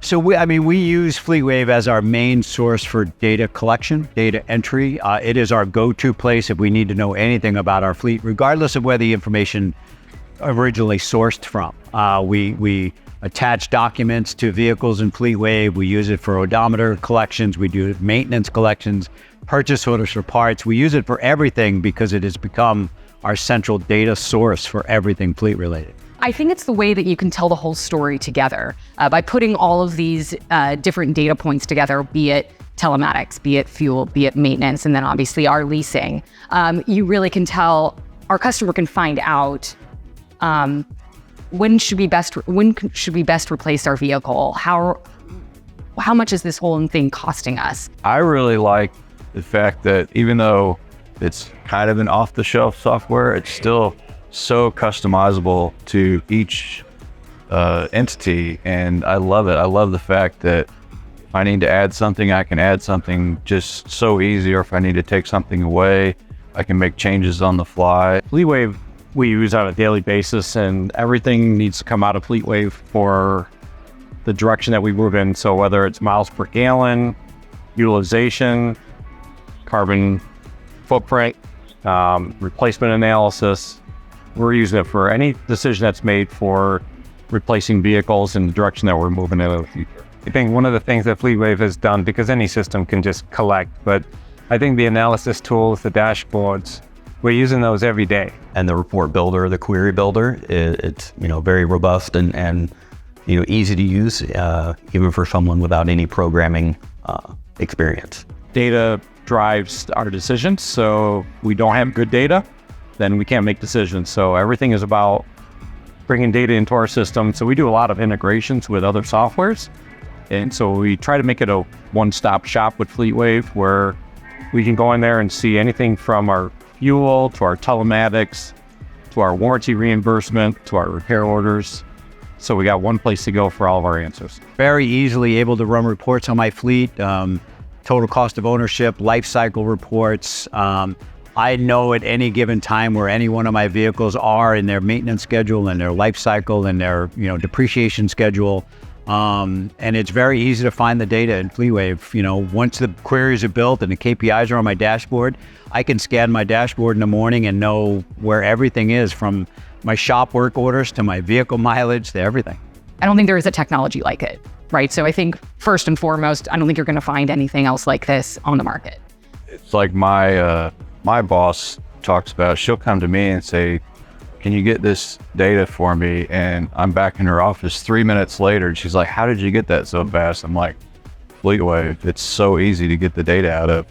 So we use FleetWave as our main source for data collection, data entry. It is our go-to place if we need to know anything about our fleet, regardless of where the information originally sourced from. We attach documents to vehicles in FleetWave. We use it for odometer collections. We do maintenance collections, purchase orders for parts. We use it for everything because it has become our central data source for everything fleet related. I think it's the way that you can tell the whole story together by putting all of these different data points together, be it telematics, be it fuel, be it maintenance, and then obviously our leasing. You really can tell, our customer can find out when should we best replace our vehicle? How much is this whole thing costing us? I really like the fact that even though it's kind of an off-the-shelf software, it's still so customizable to each entity, and I love it. I love the fact that if I need to add something, I can add something just so easy, or if I need to take something away, I can make changes on the fly. FleetWave we use on a daily basis, and everything needs to come out of FleetWave for the direction that we move in. So whether it's miles per gallon, utilization, carbon footprint, replacement analysis, we're using it for any decision that's made for replacing vehicles in the direction that we're moving in the future. I think one of the things that FleetWave has done, because any system can just collect, but I think the analysis tools, the dashboards, we're using those every day. And the report builder, the query builder, it's very robust and easy to use, even for someone without any programming experience. Data drives our decisions, so we don't have good data, then we can't make decisions. So everything is about bringing data into our system. So we do a lot of integrations with other softwares. And so we try to make it a one-stop shop with FleetWave, where we can go in there and see anything from our fuel to our telematics, to our warranty reimbursement, to our repair orders. So we got one place to go for all of our answers. Very easily able to run reports on my fleet, total cost of ownership, life cycle reports. I know at any given time where any one of my vehicles are in their maintenance schedule and their life cycle and their depreciation schedule. And it's very easy to find the data in FleetWave. Once the queries are built and the KPIs are on my dashboard, I can scan my dashboard in the morning and know where everything is, from my shop work orders to my vehicle mileage to everything. I don't think there is a technology like it, right? So I think first and foremost, I don't think you're going to find anything else like this on the market. It's like my boss talks about, she'll come to me and say, can you get this data for me? And I'm back in her office 3 minutes later, and she's like, how did you get that so fast? I'm like, FleetWave, it's so easy to get the data out of.